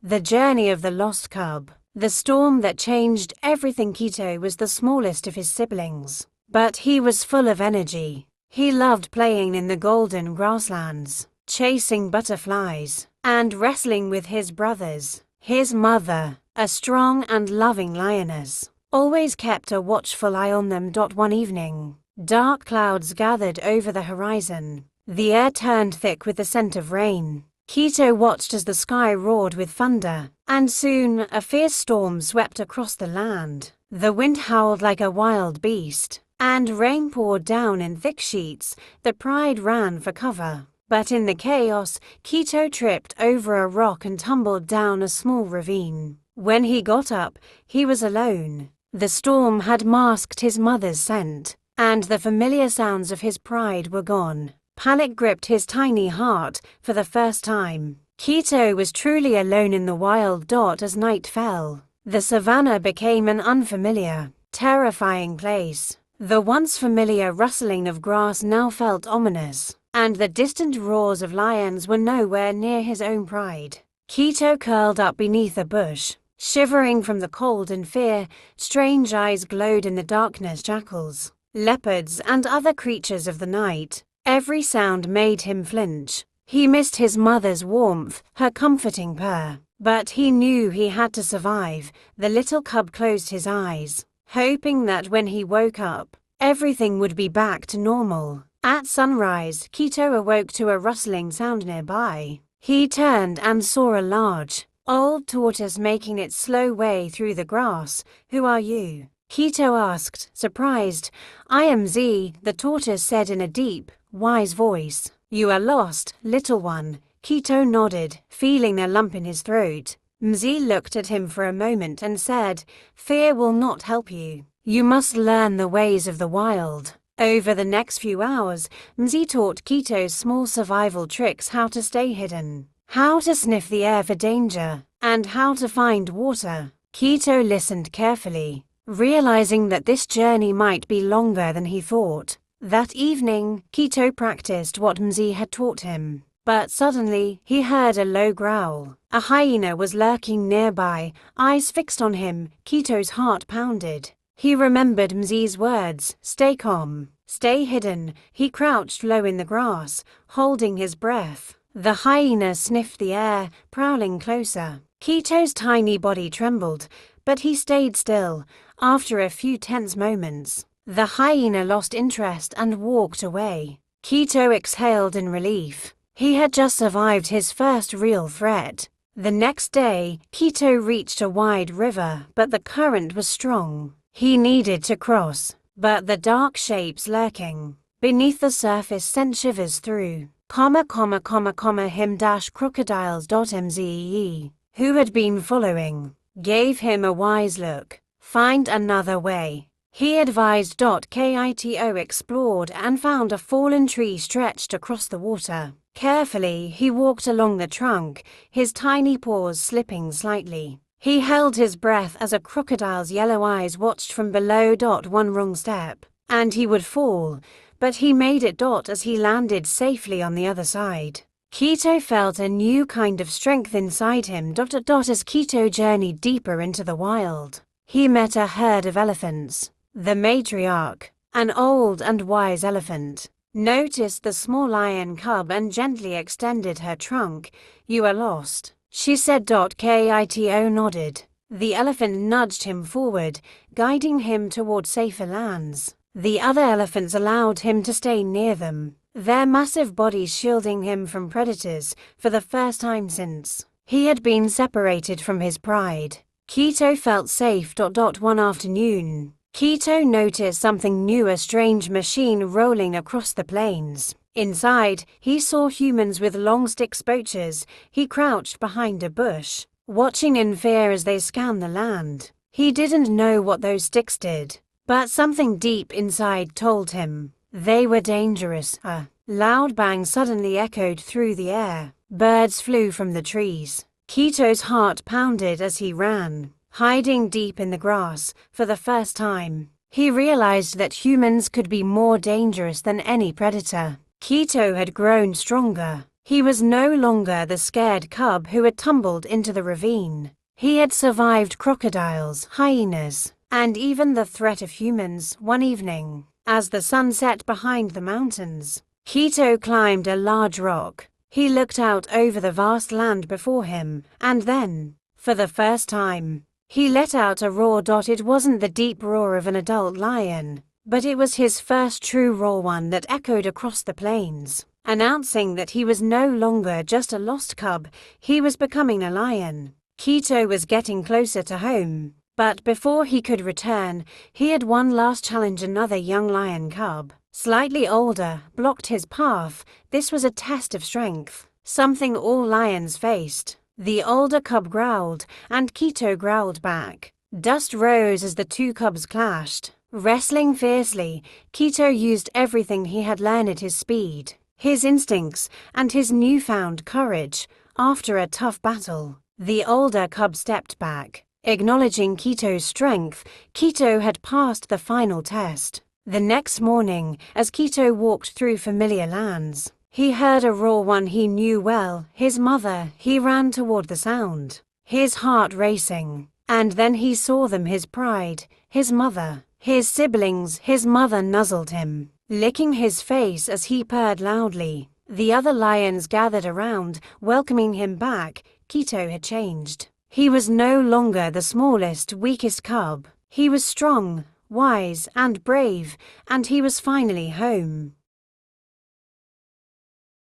The journey of the lost cub. The storm that changed everything. Kito was the smallest of his siblings, but he was full of energy. He loved playing in the golden grasslands, chasing butterflies, and wrestling with his brothers. His mother, a strong and loving lioness, always kept a watchful eye on them. One evening, dark clouds gathered over the horizon. The air turned thick with the scent of rain. Kito watched as the sky roared with thunder, and soon a fierce storm swept across the land. The wind howled like a wild beast, and rain poured down in thick sheets. The pride ran for cover, but in the chaos, Kito tripped over a rock and tumbled down a small ravine. When he got up, he was alone. The storm had masked his mother's scent, and the familiar sounds of his pride were gone. Panic gripped his tiny heart for the first time. Kito was truly alone in the wild. As night fell, the savannah became an unfamiliar, terrifying place. The once familiar rustling of grass now felt ominous, and the distant roars of lions were nowhere near his own pride. Kito curled up beneath a bush, shivering from the cold and fear. Strange eyes glowed in the darkness. Jackals, leopards, and other creatures of the night. Every sound made him flinch. He missed his mother's warmth, her comforting purr. But he knew he had to survive. The little cub closed his eyes, hoping that when he woke up, everything would be back to normal. At sunrise, Kito awoke to a rustling sound nearby. He turned and saw a large, old tortoise making its slow way through the grass. "Who are you?" Kito asked, surprised. "I am Z," the tortoise said in a deep, wise voice. "You are lost, little one." Kito nodded, feeling a lump in his throat. Mzi looked at him for a moment and said, "Fear will not help you. You must learn the ways of the wild." Over the next few hours, Mzi taught Kito small survival tricks: how to stay hidden, how to sniff the air for danger, and how to find water. Kito listened carefully, realizing that this journey might be longer than he thought. That evening, Kito practiced what Mzi had taught him. But suddenly, he heard a low growl. A hyena was lurking nearby, eyes fixed on him. Kito's heart pounded. He remembered Mzi's words: "Stay calm, stay hidden." He crouched low in the grass, holding his breath. The hyena sniffed the air, prowling closer. Kito's tiny body trembled, but he stayed still. After a few tense moments, the hyena lost interest and walked away. Kito exhaled in relief. He had just survived his first real threat. The next day, Kito reached a wide river, but the current was strong. He needed to cross, but the dark shapes lurking beneath the surface sent shivers through him. Crocodiles. Mzee, who had been following, gave him a wise look. "Find another way," he advised. Kito explored and found a fallen tree stretched across the water. Carefully, he walked along the trunk, his tiny paws slipping slightly. He held his breath as a crocodile's yellow eyes watched from below. One wrong step, and he would fall, but he made it. As he landed safely on the other side, Kito felt a new kind of strength inside him. As Kito journeyed deeper into the wild, he met a herd of elephants. The matriarch, an old and wise elephant, noticed the small lion cub and gently extended her trunk. "You are lost," she said. Kito nodded. The elephant nudged him forward, guiding him toward safer lands. The other elephants allowed him to stay near them, their massive bodies shielding him from predators. For the first time since he had been separated from his pride, Kito felt safe. One afternoon, Kito noticed something new: a strange machine rolling across the plains. Inside, he saw humans with long sticks. Poachers. He crouched behind a bush, watching in fear as they scanned the land. He didn't know what those sticks did, but something deep inside told him they were dangerous. A loud bang suddenly echoed through the air. Birds flew from the trees. Kito's heart pounded as he ran. Hiding deep in the grass, for the first time, he realized that humans could be more dangerous than any predator. Kito had grown stronger. He was no longer the scared cub who had tumbled into the ravine. He had survived crocodiles, hyenas, and even the threat of humans. One evening, as the sun set behind the mountains, Kito climbed a large rock. He looked out over the vast land before him, and then, for the first time, he let out a roar. It wasn't the deep roar of an adult lion, but it was his first true roar, one that echoed across the plains, announcing that he was no longer just a lost cub, he was becoming a lion. Kito was getting closer to home, but before he could return, he had one last challenge. Another young lion cub, slightly older, blocked his path. This was a test of strength, something all lions faced. The older cub growled, and Kito growled back. Dust rose as the two cubs clashed. Wrestling fiercely, Kito used everything he had learned: his speed, his instincts, and his newfound courage. After a tough battle, the older cub stepped back, acknowledging Kito's strength. Kito had passed the final test. The next morning, as Kito walked through familiar lands, he heard a roar, one he knew well, his mother. He ran toward the sound, his heart racing, and then he saw them, his pride, his mother, his siblings. His mother nuzzled him, licking his face as he purred loudly. The other lions gathered around, welcoming him back. Kito had changed. He was no longer the smallest, weakest cub. He was strong, wise, and brave, and he was finally home.